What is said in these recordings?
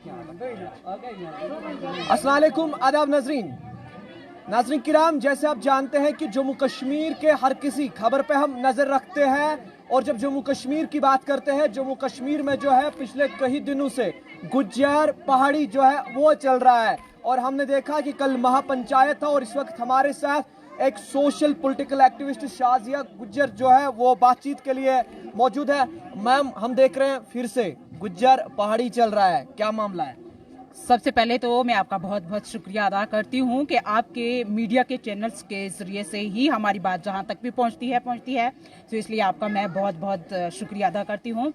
अस्सलाम वालेकुम, आदाब नाज़रीन किराम, जैसे आप जानते हैं कि जम्मू कश्मीर के हर किसी खबर पे हम नज़र रखते हैं। और जब जम्मू कश्मीर की बात करते हैं, जम्मू कश्मीर में जो है पिछले कई दिनों से गुज्जर पहाड़ी जो है वो चल रहा है। और हमने देखा कि कल महापंचायत था और इस वक्त हमारे साथ एक social political activist Shazia Gujjar जो है वो बातचीत के लिए मौजूद है। मैम, हम देख रहे हैं फिर से गुज्जर पहाड़ी चल रहा है, क्या मामला है? सबसे पहले तो मैं आपका बहुत बहुत शुक्रिया अदा करती हूं कि आपके मीडिया के चैनल्स के जरिए से ही हमारी बात जहां तक भी पहुंचती है तो इसलिए आपका मैं बहुत बहुत शुक्रिया अदा करती हूं।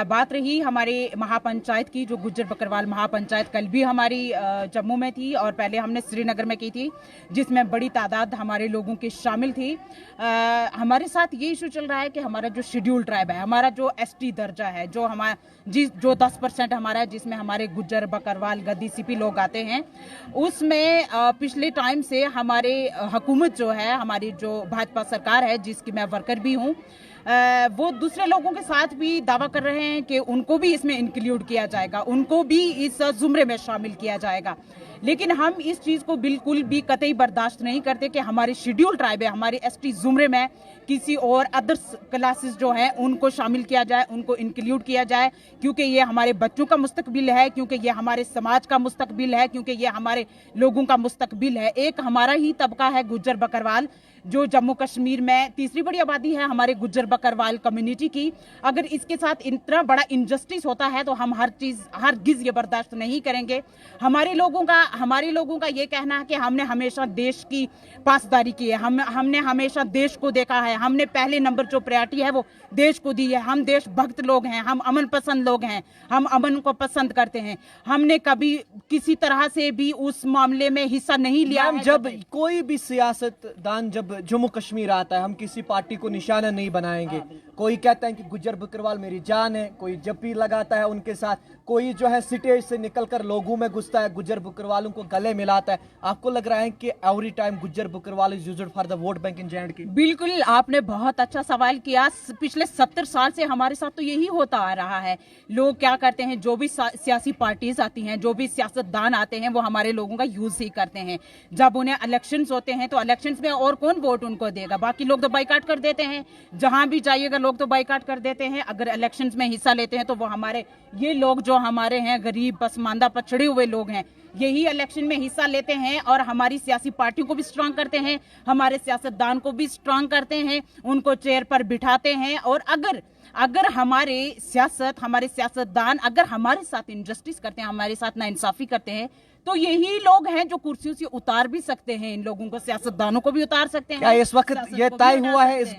बात रही हमारे महापंचायत की, जो गुज्जर बकरवाल महापंचायत कल भी हमारी जम्मू में थी और पहले हमने श्रीनगर में की थी, जिसमें बड़ी तादाद हमारे लोगों की शामिल थी। हमारे साथ ये इशू चल रहा है कि हमारा जो शेड्यूल ट्राइब है, हमारा जो ST दर्जा है, जो 10% हमारा है, जिसमें हमारे गुज्जर बकरवाल गद्दी सीपी लोग आते हैं, उसमें पिछले टाइम से हमारे हुकूमत जो है, हमारी जो भाजपा सरकार है जिसकी मैं वर्कर भी हूँ, वो दूसरे लोगों के साथ भी दावा कर रहे हैं कि उनको भी इसमें इंक्लूड किया जाएगा, उनको भी इस जुमरे में शामिल किया जाएगा। लेकिन हम इस चीज को बिल्कुल भी कतई बर्दाश्त नहीं करते कि हमारे शेड्यूल ट्राइब है, हमारे ST जुमरे में किसी और अदर्स क्लासेस जो हैं उनको शामिल किया जाए, उनको इंक्लूड किया जाए, क्योंकि ये हमारे बच्चों का मुस्तकबिल है, क्योंकि ये हमारे समाज का मुस्तकबिल है, क्योंकि ये हमारे लोगों का मुस्तकबिल है। एक हमारा ही तबका है गुज्जर बकरवाल, जो जम्मू कश्मीर में तीसरी बड़ी आबादी है हमारे गुज्जर बकरवाल कम्युनिटी की। अगर इसके साथ इतना बड़ा इनजस्टिस होता है तो हम हरगिज ये बर्दाश्त नहीं करेंगे। हमारे लोगों का ये कहना है कि हमने हमेशा देश की पासदारी की है, हमने हमेशा देश को देखा है, हमने पहले नंबर जो प्रायोरिटी है वो देश को दी है। हम देशभक्त लोग हैं, हम अमन पसंद लोग हैं, हम अमन को पसंद करते हैं। हमने कभी किसी तरह से भी उस मामले में हिस्सा नहीं लिया है। जब कोई भी सियासतदान जब जम्मू कश्मीर आता है, हम किसी पार्टी को निशाना नहीं बनाएंगे। कोई कहता है कि गुज्जर बकरवाल मेरी जान है, कोई जप्पी लगाता है उनके साथ, कोई जो है स्टेज से निकलकर लोगों में घुसता है, गुज्जर बकरवालों को गले मिलाता है। आपको लग रहा है कि every time Gujjar Bakarwal is used for the vote bank in J&K? बिल्कुल, आपने बहुत अच्छा सवाल किया। पिछले 70 साल से हमारे साथ तो यही होता आ रहा है। लोग क्या करते हैं, जो भी सियासी पार्टीज आती हैं, जो भी सियासतदान आते हैं, वो हमारे लोगों का यूज ही करते हैं। जब उन्हें इलेक्शंस होते हैं तो इलेक्शंस में और कौन वोट उनको देगा? बाकी लोग तो बाइकाट कर देते हैं, जहां भी जाइएगा लोग तो बाइकाट कर देते हैं। अगर इलेक्शंस में हिस्सा लेते हैं तो वो हमारे ये लोग जो हमारे हैं गरीब पसमानदा पछड़े हुए लोग हैं, यही इलेक्शन में हिस्सा लेते हैं और हमारी सियासी पार्टियों को भी स्ट्रांग करते हैं, हमारे सियासतदान को भी स्ट्रांग करते हैं, उनको चेयर पर बिठाते हैं। और अगर हमारे सियासतदान अगर हमारे साथ इनजस्टिस करते हैं, हमारे साथ नाइंसाफी करते हैं, तो यही लोग हैं जो कुर्सियों से उतार भी सकते हैं इन लोगों को, सियासतदानों को भी उतार सकते हैं। क्या इस वक्त ये तय हुआ है इस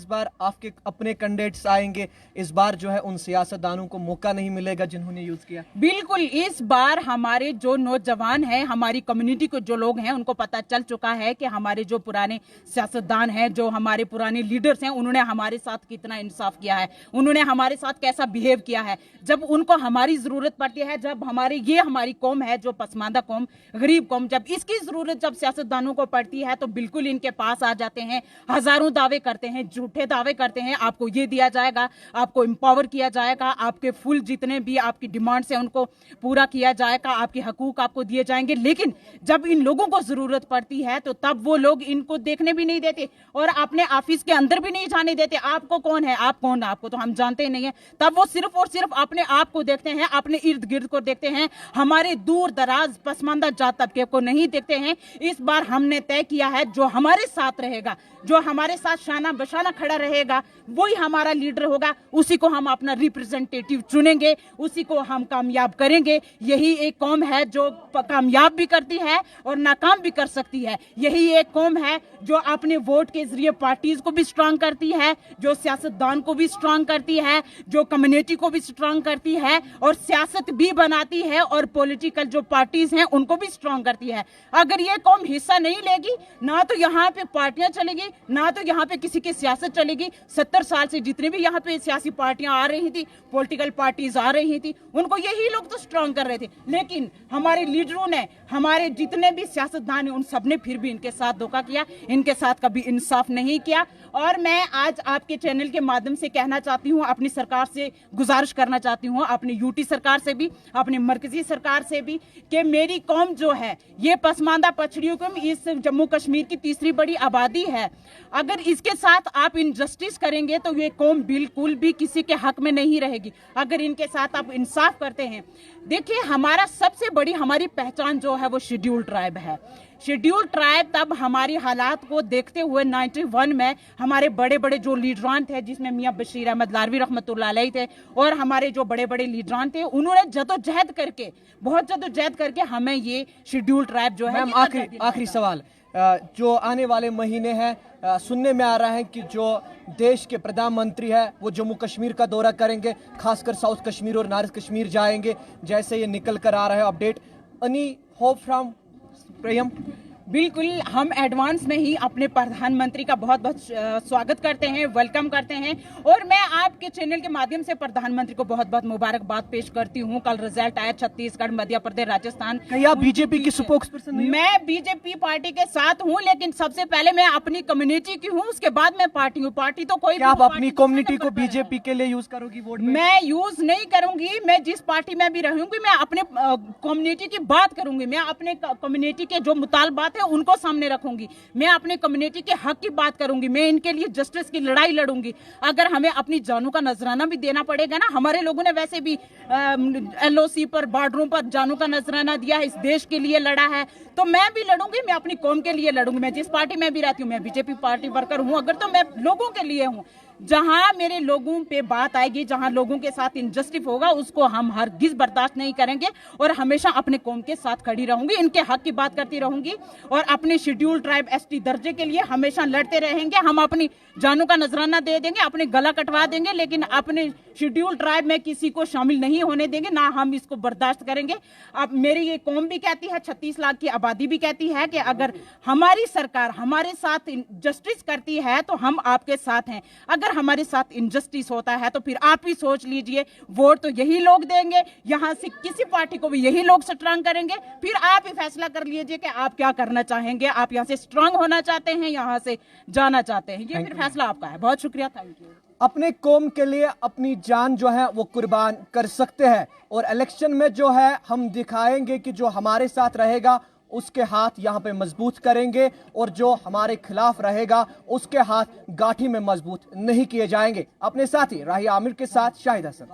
बार आपके अपने कैंडिडेट्स आएंगे, इस बार जो है उन सियासतदानों को मौका नहीं मिलेगा जिन्होंने यूज किया? बिल्कुल, इस बार हमारे जो नौजवान हैं, हमारी कम्युनिटी को जो लोग हैं, उनको पता चल चुका है कि हमारे जो पुराने सियासतदान हैं, जो हमारे पुराने लीडर्स हैं, उन्होंने हमारे साथ कितना इंसाफ किया है, उन्होंने हमारे साथ कैसा बिहेव किया है। जब उनको हमारी जरूरत पड़ती है, जब हमारी कौम है जो पसमानदा कौम, गरीब कौम, जब इसकी जरूरत जब सियासतदानों को पड़ती है तो बिल्कुल इनके पास आ जाते हैं, हजारों दावे करते हैं, झूठे दावे करते हैं। आपको ये दिया जाएगा, आपको एम्पावर किया जाएगा, आपके फुल जितने भी आपकी डिमांड्स हैं उनको पूरा किया जाएगा, आपके हकूक आपको दिए जाएंगे। लेकिन जब इन लोगों को जरूरत पड़ती है तो तब वो लोग इनको देखने भी नहीं देते और अपने ऑफिस के अंदर भी नहीं जाने देते। आपको कौन है, आप कौन, आपको तो हम जानते नहीं है। तब वो सिर्फ और सिर्फ अपने आप को देखते हैं, अपने इर्द गिर्द को देखते हैं, हमारे दूर दराज पसमानदा जात तबके को नहीं देखते हैं। इस बार हमने तय किया है, जो हमारे साथ रहेगा, जो हमारे साथ शाना बशाना खड़ा रहेगा, वही हमारा लीडर होगा, उसी को हम अपना रिप्रेजेंटेटिव चुनेंगे, उसी को हम कामयाब करेंगे। यही एक कौम है जो कामयाब भी करती है और नाकाम भी कर सकती है। यही एक कौम है जो अपने वोट के जरिए पार्टीज को भी स्ट्रांग करती है, जो सियासतदान को भी स्ट्रांग करती है, जो कम्युनिटी को भी स्ट्रांग करती है और सियासत भी बनाती है और पॉलिटिकल जो पार्टीज हैं उनको भी स्ट्रांग करती है। अगर ये कौम हिस्सा नहीं लेगी, ना तो यहाँ पे पार्टियां चलेगी, ना तो यहाँ पे किसी की सियासत चलेगी। 70 साल से जितने भी यहाँ पे सियासी पार्टियां आ रही थी, पॉलिटिकल पार्टीज आ रही थी, उनको यही लोग तो स्ट्रांग कर रहे थे। लेकिन हमारे लीडरों ने, हमारे जितने भी सियासतदान हैं, उन सब ने फिर भी इनके साथ धोखा किया, इनके साथ कभी इंसाफ नहीं किया। और मैं आज आपके चैनल के माध्यम से कहना चाहती हूँ, अपनी सरकार से गुजारिश करना चाहती हूँ, अपनी यूटी सरकार से भी, अपनी मरकजी सरकार से भी, कि मेरी कौम जो है, ये पसमानदा पछड़ियों कौम, इस जम्मू कश्मीर की तीसरी बड़ी आबादी है, अगर इसके साथ आप इनजस्टिस करेंगे तो ये कौम बिल्कुल भी किसी के हक में नहीं रहेगी। अगर इनके साथ आप इंसाफ करते हैं, देखिए हमारा सबसे बड़ी हमारी पहचान जो है वो शेड्यूल ट्राइब है। शेड्यूल ट्राइब तब हमारी हालात को देखते हुए 91 में हमारे बड़े बड़े जो लीडरान थे, जिसमें मियां बशीर अहमद लारवी रहमतुल्लाह अलैह थे, और हमारे जो बड़े बड़े लीडरान थे, उन्होंने जदोजहद करके, बहुत जदोजहद करके हमें ये शेड्यूल ट्राइब जो है। आखिरी सवाल, जो आने वाले महीने हैं, सुनने में आ रहा है कि जो देश के प्रधानमंत्री है वो जम्मू कश्मीर का दौरा करेंगे, खासकर साउथ कश्मीर और नॉर्थ कश्मीर जाएंगे, जैसे ये निकल कर आ रहा है अपडेट। एनी होप फ्रॉम प्रियम? बिल्कुल, हम एडवांस में ही अपने प्रधानमंत्री का बहुत बहुत स्वागत करते हैं, वेलकम करते हैं, और मैं आपके चैनल के माध्यम से प्रधानमंत्री को बहुत बहुत मुबारकबाद पेश करती हूँ। कल रिजल्ट आया छत्तीसगढ़, मध्य प्रदेश, राजस्थान। क्या बीजेपी की स्पोक्सपर्सन? मैं बीजेपी पार्टी के साथ हूँ, लेकिन सबसे पहले मैं अपनी कम्युनिटी की हूँ, उसके बाद मैं पार्टी हूँ। पार्टी तो कोई, आप अपनी कम्युनिटी को बीजेपी के लिए यूज करोगी वोट में? मैं यूज नहीं करूंगी। मैं जिस पार्टी में भी रहूंगी, मैं अपने कम्युनिटी की बात करूंगी, मैं अपने कम्युनिटी के जो मुतालबात है उनको सामने रखूंगी, मैं अपने कम्युनिटी के हक की बात करूंगी, मैं इनके लिए जस्टिस की लड़ाई लड़ूंगी। अगर हमें अपनी जानों का नजराना भी देना पड़ेगा ना, हमारे लोगों ने वैसे भी LOC पर, बॉर्डरों पर जानों का नजराना दिया है, इस देश के लिए लड़ा है, तो मैं भी लड़ूंगी, मैं अपनी कौम के लिए लड़ूंगी। मैं जिस पार्टी में भी रहती हूँ, मैं बीजेपी पार्टी वर्कर हूँ, अगर तो मैं लोगों के लिए हूँ। जहां मेरे लोगों पे बात आएगी, जहां लोगों के साथ इनजस्टिस होगा, उसको हम हरगिज बर्दाश्त नहीं करेंगे, और हमेशा अपने कौम के साथ खड़ी रहूंगी, इनके हक की बात करती रहूंगी, और अपने शेड्यूल ट्राइब ST दर्जे के लिए हमेशा लड़ते रहेंगे। हम अपनी जानों का नजराना दे देंगे, अपने गला कटवा देंगे, लेकिन अपने शेड्यूल ट्राइब में किसी को शामिल नहीं होने देंगे, ना हम इसको बर्दाश्त करेंगे। अब मेरी ये कौम भी कहती है, 36 लाख की आबादी भी कहती है कि अगर हमारी सरकार हमारे साथ जस्टिस करती है तो हम आपके साथ हैं, अगर हमारे साथ इनजस्टिस होता है तो फिर आप ही सोच लीजिए, वोट तो यही लोग देंगे, यहां से किसी पार्टी को भी यही लोग स्ट्रांग करेंगे, फिर आप ही फैसला कर लीजिए कि आप क्या करना चाहेंगे, आप यहां से स्ट्रांग होना चाहते हैं, यहां से जाना चाहते हैं, ये फिर फैसला आपका है। बहुत शुक्रिया, थैंक यू। अपने कौम के लिए अपनी जान जो है वो कुर्बान कर सकते हैं, और इलेक्शन में जो है हम दिखाएंगे कि जो हमारे साथ रहेगा उसके हाथ यहाँ पे मजबूत करेंगे, और जो हमारे खिलाफ रहेगा उसके हाथ गाठी में मजबूत नहीं किए जाएंगे। अपने साथी राही आमिर के साथ शाहिद हसन।